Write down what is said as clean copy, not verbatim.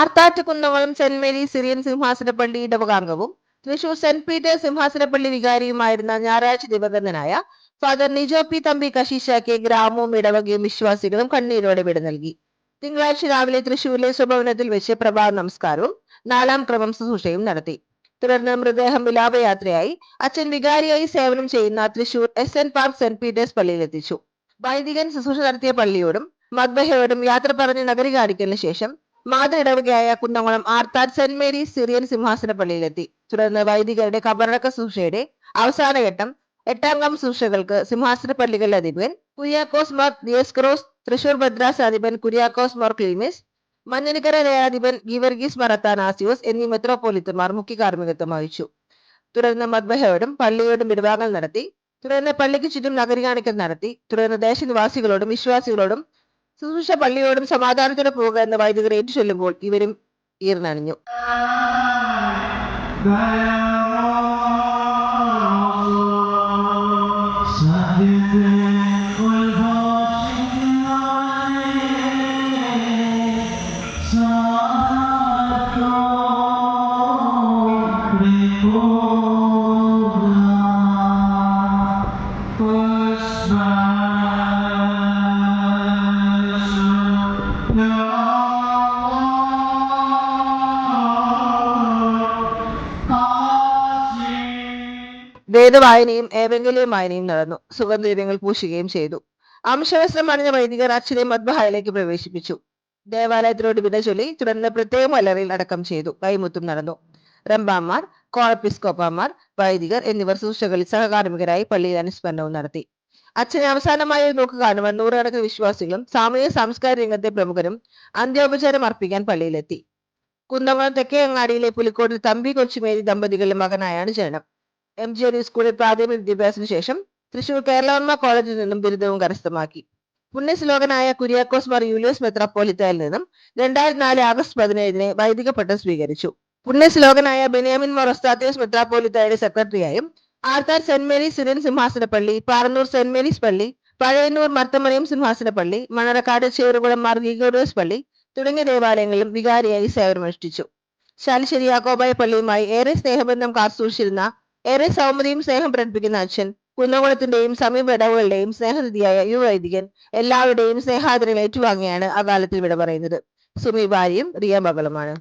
Arthat Kunnamkulam Saint Mary's Syrian സിംഹാസനപ്പള്ളി ഇടവകാംഗവും Thrissur Saint Peter's സിംഹാസനപ്പള്ളി വികാരിയുമായിരുന്ന ഞായറാഴ്ച ദിവംഗതനായ ഫാദർ നിജോ പി തമ്പി കശീശാക്ക് ഗ്രാമവും ഇടവകയും വിശ്വാസികളും കണ്ണീരോടെ വിട നൽകി. തിങ്കളാഴ്ച രാവിലെ തൃശൂരിലെ സ്വഭവനത്തിൽ വെച്ച് പ്രഭാത നമസ്കാരവും 4-ാം ക്രമം ശുശ്രൂഷയും നടത്തി. തുടർന്ന് മൃതദേഹം വിലാപയാത്രയായി അച്ഛൻ വികാരിയായി സേവനം ചെയ്യുന്ന Thrissur SN park Saint Peter's പള്ളിയിലെത്തിച്ചു. വൈദികൻ ശുശ്രൂഷ നടത്തിയ പള്ളിയോടും മദ്ബഹയോടും യാത്ര പറഞ്ഞ് നഗരി കാണിക്കലിന് ശേഷം മാതൃ ഇടവകയായ Kunnamkulam Arthat Saint Mary's Syrian സിംഹാസന പള്ളിയിലെത്തി. തുടർന്ന് വൈദികരുടെ കബറടക്ക ശുശ്രൂഷയുടെ അവസാനഘട്ടം 8-ാം ക്രമം ശുശ്രൂഷകൾക്ക് സിംഹാസന പള്ളികളുടെ അധിപൻ കുര്യാക്കോസ് മാർ ദിയസ്ക്രോസ്, തൃശൂർ ഭദ്രാസ് അധിപൻ കുര്യാക്കോസ് മാർ ക്ലീമിസ്, മഞ്ഞനിക്കര ന്യായാധിപൻ ഗീവർഗീസ് മാർ അത്താനാസിയോസ് എന്നീ മെത്രോപൊലിത്തന്മാർ മുഖ്യ കാർമ്മികത്വം വഹിച്ചു. തുടർന്ന് മദ്ബഹയോടും പള്ളിയോടും വിടുവാങ്ങൽ നടത്തി. തുടർന്ന് പള്ളിക്ക് ചുറ്റും നഗരി കാണിക്കൽ നടത്തി. തുടർന്ന് ദേശനിവാസികളോടും വിശ്വാസികളോടും ശുശ്രൂഷ പള്ളിയോടും സമാധാനത്തോടെ പോകുക എന്ന് വൈദികർ ഏറ്റുചൊല്ലുമ്പോൾ ഇവരും ഈർന്നണിഞ്ഞു. വേദവായനയും ഏവെങ്കിലും വായനയും നടന്നു. സുഗന്ധദ്രവ്യങ്ങൾ പൂശുകയും ചെയ്തു. അംശവസ്ത്രം അണിഞ്ഞ വൈദികർ അച്ഛനെ മദ്ബഹായിലേക്ക് പ്രവേശിപ്പിച്ചു. ദേവാലയത്തിനോട് വിട ചൊല്ലി തുടർന്ന് പ്രത്യേക മലറിൽ അടക്കം ചെയ്തു. കൈമുത്തും നടന്നു. റമ്പാമാർ, കോളപ്പിസ്കോപ്പമാർ, വൈദികർ എന്നിവർ ശുശ്രൂഷകളിൽ സഹകാർമ്മികരായി പള്ളിയിൽ അനുസ്മരണവും നടത്തി. അച്ഛനെ അവസാനമായി നോക്ക് കാണുവാൻ നൂറുകണക്കിന് വിശ്വാസികളും സാമൂഹിക സാംസ്കാരിക രംഗത്തെ പ്രമുഖരും അന്ത്യോപചാരം അർപ്പിക്കാൻ പള്ളിയിലെത്തി. കുന്നംകുളം തെക്കേ അങ്ങാടിയിലെ പുലിക്കോട്ടിൽ തമ്പി കൊച്ചുമേരി ദമ്പതികളുടെ മകനായാണ് ജനനം. MGRU സ്കൂളിൽ പ്രാഥമിക വിദ്യാഭ്യാസത്തിന് ശേഷം തൃശൂർ കേരളവർമ്മ കോളേജിൽ നിന്നും ബിരുദവും കരസ്ഥമാക്കി. പുണ്യശ്ലോകനായ കുര്യാക്കോസ് മാർ യൂലിയോസ് മെത്രാപ്പോലിത്തയിൽ നിന്നും 2004 ആഗസ്റ്റ് 17 വൈദിക പട്ടം സ്വീകരിച്ചു. പുണ്യശ്ലോകനായ ബെന്യാമിൻ മാർ ഒസ്താത്യോസ് മെത്രാപ്പോലിത്തയുടെ സെക്രട്ടറിയായും ആർത്താറ്റ് സെന്റ് മേരീസ് സിറിയൻ സിംഹാസനപ്പള്ളി, പാറന്നൂർ സെന്റ് മേരീസ് പള്ളി, പഴയന്നൂർ മർത്തമറിയം സിംഹാസനപ്പള്ളി, മണർക്കാട് ചേറുകുളം മാർ ഗ്രിഗോറിയോസ് പള്ളി തുടങ്ങിയ ദേവാലയങ്ങളിലും വികാരിയായി സേവനമനുഷ്ഠിച്ചു. ശാലിശ്ശേരി യാക്കോബായ പള്ളിയുമായി ഏറെ സ്നേഹബന്ധം കാത്തുസൂക്ഷിച്ചിരുന്ന, ഏറെ സൗമ്യതയും സ്നേഹം പ്രകടിപ്പിക്കുന്ന അച്ഛൻ കുന്നംകുളത്തിന്റെയും സമീപ ഇടവുകളുടെയും സ്നേഹനിധിയായ യുവവൈദികൻ എല്ലാവരുടെയും സ്നേഹാദരങ്ങൾ ഏറ്റുവാങ്ങിയാണ് അകാലത്തിൽ വിട പറയുന്നത്. സുമി ഭാര്യയും റിയ മകളുമാണ്.